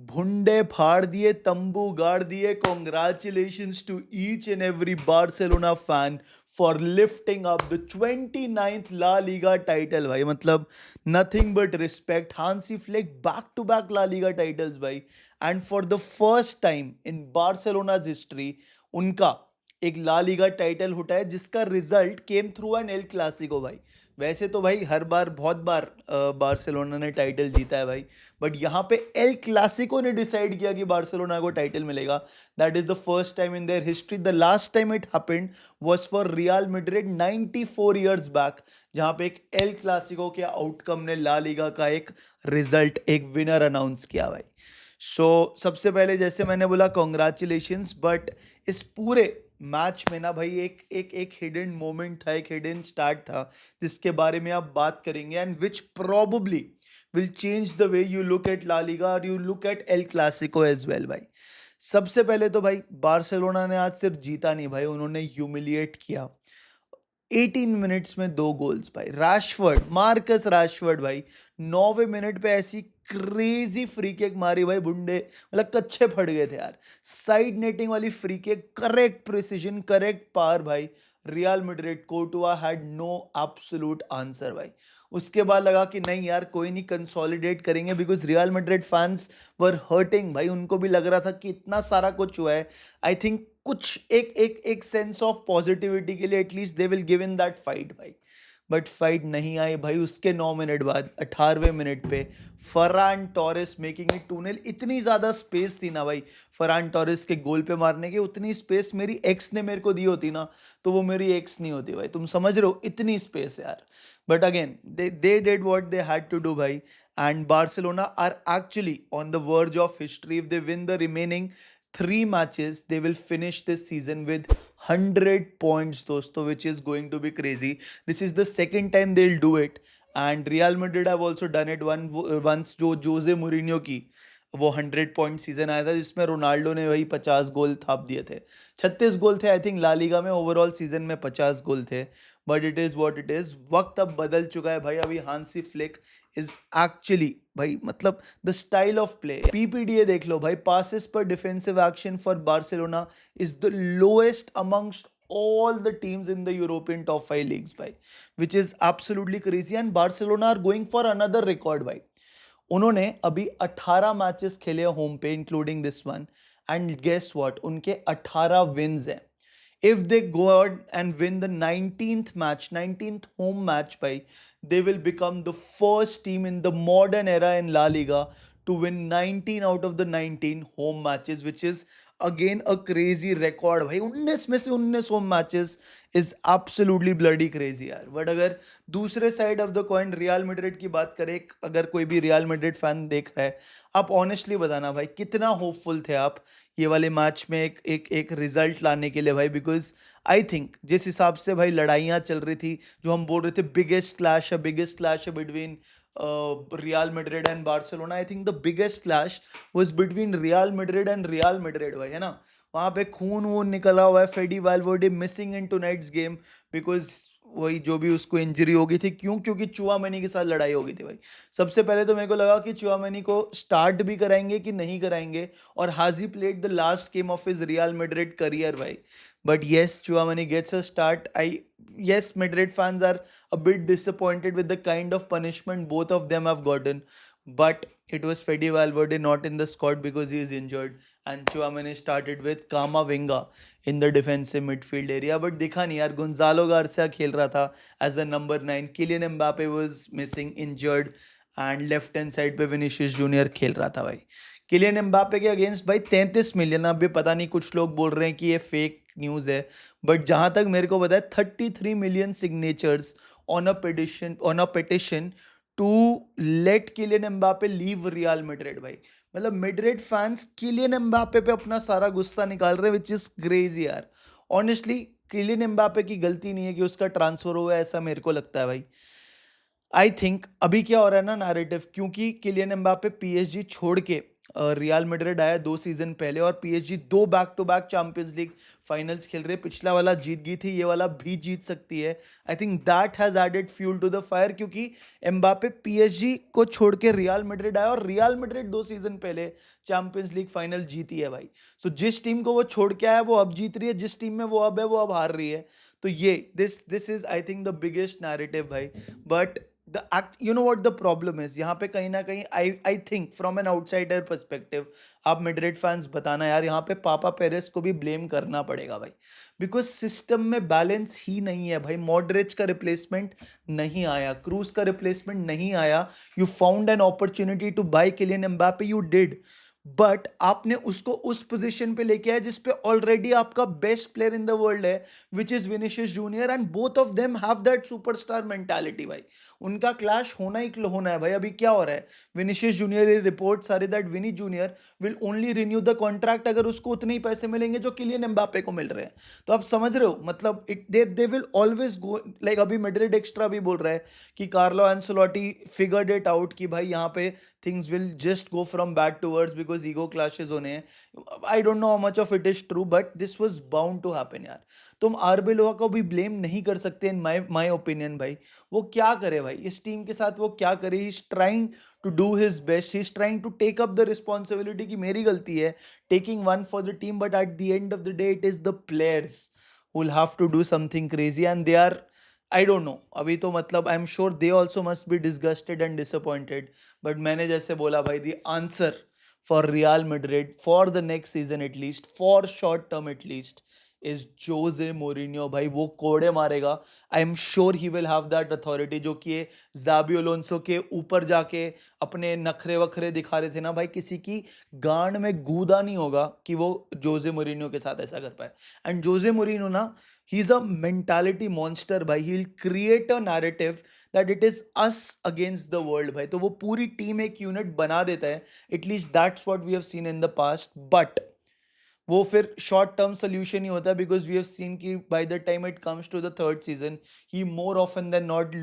भुंडे फाड़ दिए, तंबू गाड़ दिए. Congratulations to each and every Barcelona fan for lifting up the 29th La Liga title भाई. मतलब nothing but respect. Hansi Flick back to back La Liga titles भाई. And for the first time in Barcelona's history उनका एक La Liga title उठा है जिसका result came through an El Clasico भाई. वैसे तो भाई हर बार बहुत बार बार्सिलोना ने टाइटल जीता है भाई, बट यहाँ पे एल क्लासिको ने डिसाइड किया कि बार्सिलोना को टाइटल मिलेगा. That is the first time in their history. The last time it happened was for Real Madrid 94 years back, जहाँ पे एक एल क्लासिको के आउटकम ने ला लीगा का एक रिजल्ट, एक विनर अनाउंस किया भाई. सो सबसे पहले जैसे मैंने बोला कॉन्ग्रेचुलेशंस, बट इस पूरे मैच में ना भाई एक एक एक हिडन मोमेंट था, एक हिडन स्टार्ट था जिसके बारे में आप बात करेंगे, and which probably will change the way you look at La Liga और you look at El Clasico as well भाई. सबसे पहले तो भाई बार्सिलोना ने आज सिर्फ जीता नहीं भाई, उन्होंने ह्यूमिलिएट किया. 18 मिनट्स में 2 गोल्स भाई. रैशफोर्ड, मार्कस रैशफोर्ड भाई 9वें मिनट पे ऐसी क्रेजी फ्री किक मारी भाई, बुंडे मतलब कच्चे फट गए थे यार. साइड नेटिंग वाली free kick, correct precision, correct पार भाई. Real Madrid, Courtois had no absolute answer भाई. उसके बाद लगा कि नहीं यार कोई नहीं, कंसोलिडेट करेंगे, because real Madrid fans were hurting भाई. उनको भी लग रहा था कि इतना सारा कुछ हुआ है, आई थिंक कुछ एक एक एक सेंस ऑफ पॉजिटिविटी के लिए at least they will give in that fight भाई. बट फाइट नहीं आई भाई. उसके 9 मिनट बाद 18वें मिनट पे फरान टोरेस मेकिंग इट 2-0. इतनी ज़्यादा स्पेस थी ना भाई फरान टोरेस के गोल पे मारने की. उतनी स्पेस मेरी एक्स ने मेरे को दी होती ना तो वो मेरी एक्स नहीं होती भाई. तुम समझ रहे हो, इतनी स्पेस यार. But again they did what they had to do भाई. And Barcelona are actually on the verge of history. If they win the remaining 3 matches, they will finish this season with 100 points दोस्तों, which is going to be crazy. This is the second time they'll do it, and Real Madrid have also done it once. जो Jose मुरिन्यो की वो 100 point season आया था जिसमें Ronaldo ने वही 50 गोल थाप दिए थे. 36 गोल थे आई थिंक ला लीगा में, ओवरऑल सीजन में 50 गोल थे. But it is what it is. वक्त अब बदल चुका है भाई. अभी हांसी फ्लिक इज एक्चुअली भाई मतलब द स्टाइल ऑफ प्ले. पीपीडीए देख लो भाई, पासिस पर defensive action for Barcelona is the lowest amongst all the teams in the European top 5 leagues भाई, which is absolutely crazy. And Barcelona are going for another record भाई. उन्होंने अभी 18 matches खेले home पे including this one, and guess what, उनके 18 wins हैं. If they go out and win the 19th match, 19th home match भाई, they will become the first team in the modern era in La Liga to win 19 out of the 19 home matches, which is again a crazy record भाई. 19 में से 19 home matches is absolutely bloody crazy यार. But अगर दूसरे side of the coin real Madrid की बात करें, अगर कोई भी रियल मैड्रिड फैन देख रहा है, आप ऑनेस्टली बताना भाई कितना होपफुल थे आप ये वाले मैच में एक एक एक रिजल्ट लाने के लिए भाई. बिकॉज आई थिंक जिस हिसाब से भाई लड़ाइयाँ चल रही थी, जो हम बोल रहे थे बिगेस्ट क्लैश है between real Madrid and Barcelona, I think the biggest clash was between real Madrid and real Madrid भाई, है ना. वहाँ पे खून वून निकला हुआ है. फेडी Valverde missing in tonight's game because वही जो भी उसको इंजरी हो गई थी. क्यों? क्योंकि चुआमेनी के साथ लड़ाई हो गई थी भाई. सबसे पहले तो मेरे को लगा कि चुआमेनी को स्टार्ट भी कराएंगे कि नहीं कराएंगे, और हाजी played the last game of his Real Madrid career भाई. But yes, Chouamani gets a start. Yes, Madrid fans are a bit disappointed with the kind of punishment both of them have gotten. But it was Fede Valverde not in the squad because he is injured. And Chouamani started with Kamavinga in the defensive midfield area. But दिखा नहीं यार, Gonzalo Garcia खेल रहा था as the number 9. Kylian Mbappe was missing, injured. And left hand side पे Vinicius Junior खेल रहा था भाई. किलियन एम्बापे के अगेंस्ट भाई 33 मिलियन. अभी पता नहीं, कुछ लोग बोल रहे हैं कि ये फेक न्यूज़ है, बट जहां तक मेरे को पता है 33 million signatures on a petition to let Kylian Mbappe leave Real Madrid भाई. मतलब मैड्रिड फैंस किलियन एम्बापे पे अपना सारा गुस्सा निकाल रहे हैं, विच इज क्रेजी यार. ऑनेस्टली किलियन एम्बापे की गलती नहीं है कि उसका ट्रांसफर हुआ है, ऐसा मेरे को लगता है भाई. आई थिंक अभी क्या हो रहा है ना नैरेटिव, क्योंकि किलियन एम्बापे पीएसजी छोड़ के रियल मैड्रिड आया 2 सीजन पहले और PSG 2 back to back Champions League finals खेल रहे, पिछला वाला जीत गई थी, ये वाला भी जीत सकती है। I think that has added fuel to the fire, क्योंकि एम्बापे पीएसजी को छोड़ के रियल मैड्रिड आया और रियल मैड्रिड 2 सीजन पहले चैंपियंस लीग फाइनल जीती है भाई। सो जिस टीम को वो छोड़ के आया वो अब जीत रही है, जिस टीम में वो अब है वो अब हार रही है। तो ये this is I think the biggest narrative भाई। But the act, you know what the problem is, यहाँ पे कहीं ना कहीं I think from an outsider perspective, आप मैड्रिड फैंस बताना यार, यहाँ पे पापा पेरेस को भी ब्लेम करना पड़ेगा भाई, बिकॉज सिस्टम में बैलेंस ही नहीं है भाई। मॉडरिच का रिप्लेसमेंट नहीं आया, क्रूज का रिप्लेसमेंट नहीं आया, you found an opportunity to buy Kylian Mbappe, you did, but आपने उसको उस पोजीशन पे लेके आया जिसपे ऑलरेडी आपका best player in the world है, which is Vinicius Junior, and both of them have that superstar mentality भाई। उनका क्लैश होना ही होना है भाई। अभी क्या हो रहा है, विनिशियस जूनियर रिपोर्ट सारे that Vini Junior will only renew the contract अगर उसको उतने ही पैसे मिलेंगे जो किलियन एम्बापे को मिल रहे हैं। तो आप समझ रहे हो, मतलब it they will always go, like अभी मैड्रिड एक्स्ट्रा भी बोल रहा है कि Carlo Ancelotti figured it out कि भाई यहाँ पे things will just go from bad to worse because ego clashes होने हैं। I don't know how much of it is true, but this was bound to happen यार। तुम आरबे लोहा को भी ब्लेम नहीं कर सकते इन माय ओपिनियन भाई। वो क्या करे भाई, इस टीम के साथ वो क्या करे, he is trying to do his best, he is trying to take up the responsibility कि मेरी गलती है, taking one for the team, but at the end of the day it is the players who will have to do something crazy and they are, I don't know, अभी तो मतलब I am sure they also must be disgusted and disappointed, but मैंने जैसे बोला भाई, the answer for Real Madrid for the next season at least, for short term at least, is Jose Mourinho भाई। वो कोड़े मारेगा, I am sure he will have that authority, जो कि ज़ाबी अलोंसो के ऊपर जाके अपने नखरे वखरे दिखा रहे थे ना भाई, किसी की गांड में गूदा नहीं होगा कि वो जोजे मोरिन्यो के साथ ऐसा कर पाए। एंड जोजे मोरिन्यो ना, he is a mentality monster भाई, he will create a narrative that it is us against the world भाई। तो वो पूरी टीम एक यूनिट बना देता है, at least that's what we have seen in the past, but वो फिर शॉर्ट टर्म सोल्यूशन ही होता है, बिकॉज वी हैव सीन कि by the time it comes to the third season he more often than not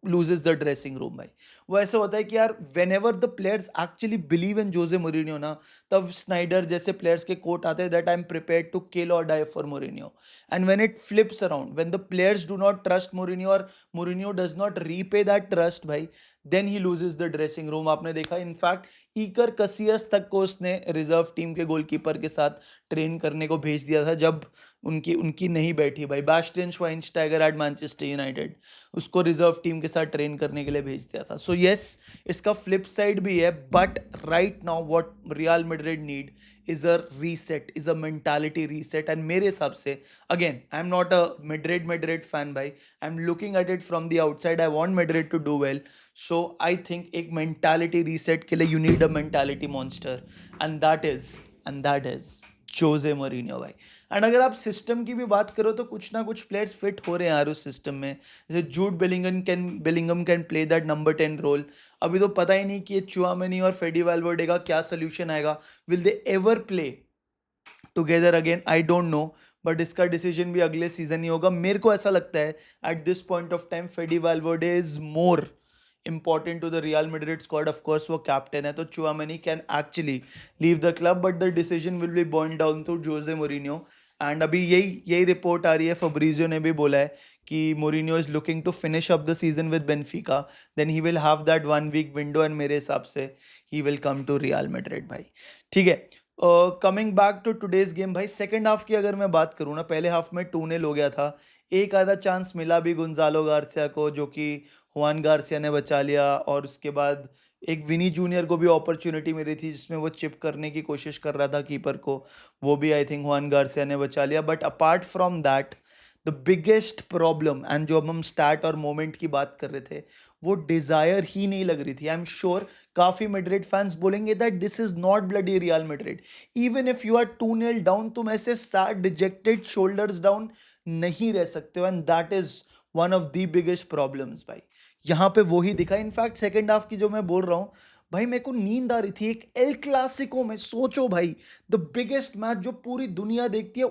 loses the dressing room भाई। वो ऐसा होता है कि यार whenever the players actually believe in Jose Mourinho ना, तब स्नाइडर जैसे प्लेयर्स के कोट आते हैं that I am prepared to kill और die for Mourinho. And when it flips around, when the players do not trust Mourinho और Mourinho does not repay that trust भाई, then he loses the dressing room. आपने देखा in fact eager cautious तक को उसने reserve team के goalkeeper के साथ ट्रेन करने को भेज दिया था जब उनकी उनकी नहीं बैठी भाई। Bastian Schweinsteiger at Manchester United, उसको रिजर्व टीम के साथ ट्रेन करने के लिए भेज दिया था। सो येस, इसका फ्लिप साइड भी है, but right now what Real Madrid need is a reset, is a mentality reset. And मेरे हिसाब से, again I am not a Madrid fan भाई, I am looking at it from the outside, I want Madrid to do well. So I think एक mentality reset के लिए you need a mentality monster, and that is Jose Mourinho भाई। And अगर आप system की भी बात करो तो कुछ ना कुछ प्लेयर्स फिट हो रहे हैं यार उस सिस्टम में, जैसे Jude Bellingham can play that number 10 role. अभी तो पता ही नहीं कि ये चुआमेनी और फेडी वैल्वर्डे का क्या सोल्यूशन आएगा, will they ever play together again, I don't know, but इसका डिसीजन भी अगले सीजन ही होगा। मेरे को ऐसा लगता है at this point of time Fede Valverde is more important to the Real Madrid squad. Of course वो कैप्टन है, तो Tchouameni can actually leave the club, but the decision will be borne down to Jose Mourinho. And अभी यही report आ रही है, Fabrizio ने भी बोला है कि Mourinho is looking to finish up the season with Benfica, then he will have that 1 week window, and मेरे हिसाब से he will come to Real Madrid भाई। ठीक है, coming back to today's game भाई, सेकंड हाफ की अगर मैं बात करूँ ना, पहले हाफ में 2-0 हो गया था, एक आधा चांस मिला भी गुंजालो गार्सिया को, जो कि हुआन गार्सिया ने बचा लिया, और उसके बाद एक विनी जूनियर को भी अपॉर्चुनिटी मिली थी जिसमें वो चिप करने की कोशिश कर रहा था कीपर को, वो भी आई थिंक हुआन गार्सिया ने बचा लिया। But apart from that, the biggest problem, and जो अब हम स्टार्ट और मोमेंट की बात कर रहे थे, वो डिजायर ही नहीं लग रही थी। आई एम श्योर काफी मैड्रिड फैंस बोलेंगे that this is not bloody real Madrid, even if you are 2-0 down, तुम ऐसे सैड डिजेक्टेड शोल्डर्स डाउन नहीं रह सकते हो, and that is one of the biggest problems भाई। यहाँ पे वो ही दिखा। इनफैक्ट सेकेंड हाफ की जो मैं बोल रहा हूँ भाई, मेरे को नींद आ रही थी एक एल क्लासिको में। सोचो भाई, द बिगेस्ट मैच जो पूरी दुनिया देखती है,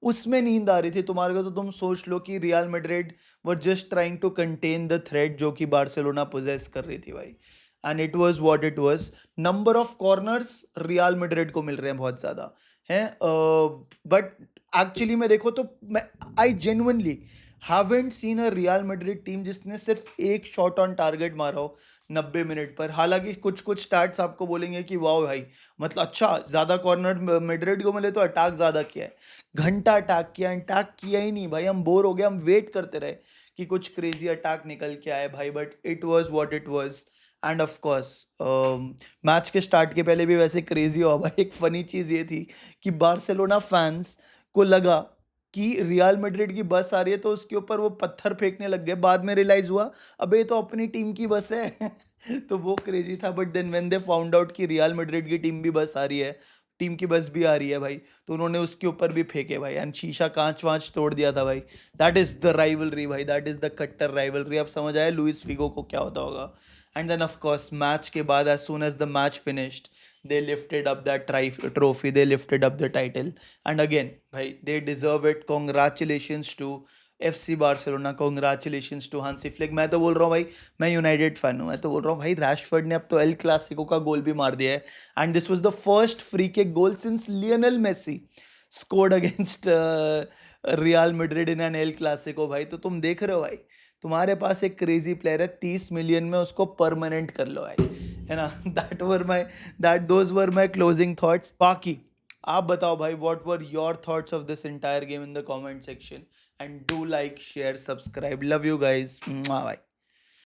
उसमें नींद आ रही थी तुम्हारे को। तो तुम सोच लो कि real Madrid were just trying to contain the threat जो कि बार्सिलोना पोजेस कर रही थी भाई। And it was what it was. Number of corners real Madrid को मिल रहे हैं बहुत ज़्यादा हैं, बट एक्चुअली में देखो तो मैं I genuinely haven't seen a real Madrid team जिसने सिर्फ एक शॉट ऑन टारगेट मारा हो 90 मिनट पर. हालांकि कुछ कुछ स्टैट्स आपको बोलेंगे कि वाह भाई, मतलब अच्छा ज़्यादा कॉर्नर मैड्रिड को मिले तो अटैक ज़्यादा किया है. घंटा अटैक किया, अटैक किया ही नहीं भाई. हम बोर हो गए, हम वेट करते रहे कि कुछ क्रेजी अटैक निकल के आए भाई, but it was what it was. End of course match के स्टार्ट के पहले भी वैसे क्रेजी हुआ भाई. एक फनी चीज़ ये थी कि बार्सिलोना फैंस को लगा कि रियल मैड्रिड की बस आ रही है तो उसके ऊपर वो पत्थर फेंकने लग गए. बाद में रियलाइज हुआ अबे ये तो अपनी टीम की बस है. तो वो क्रेजी था. But then when they found out कि रियल मैड्रिड की टीम भी बस आ रही है, टीम की बस भी आ रही है भाई, तो उन्होंने उसके ऊपर भी फेंके भाई. एंड शीशा कांच वांच तोड़ दिया था भाई. दैट इज द राइवलरी भाई, दैट इज द कट्टर राइवलरी. अब समझ आया लुइस फिगो को क्या होता होगा. And then of course match के बाद as soon as the match finished, they lifted up that trophy, they lifted up the title. And again bhai, they deserve it. Congratulations to FC Barcelona, congratulations to Hansi Flick. मैं तो बोल रहा हूँ भाई, मैं United fan हूँ, मैं तो बोल रहा हूँ भाई रैशफोर्ड ने अब तो एल क्लासिको का गोल भी मार दिया है. And this was the first free kick goal since Lionel Messi scored against real Madrid in an El Clasico भाई. तो तुम देख रहे हो भाई, तुम्हारे पास एक क्रेजी प्लेयर है, 30 मिलियन में उसको परमानेंट कर लो भाई, है ना. Those were my closing thoughts. बाकी आप बताओ भाई, what were your thoughts of this entire game in the comment section. And do like, share, subscribe. Love you guys, bye.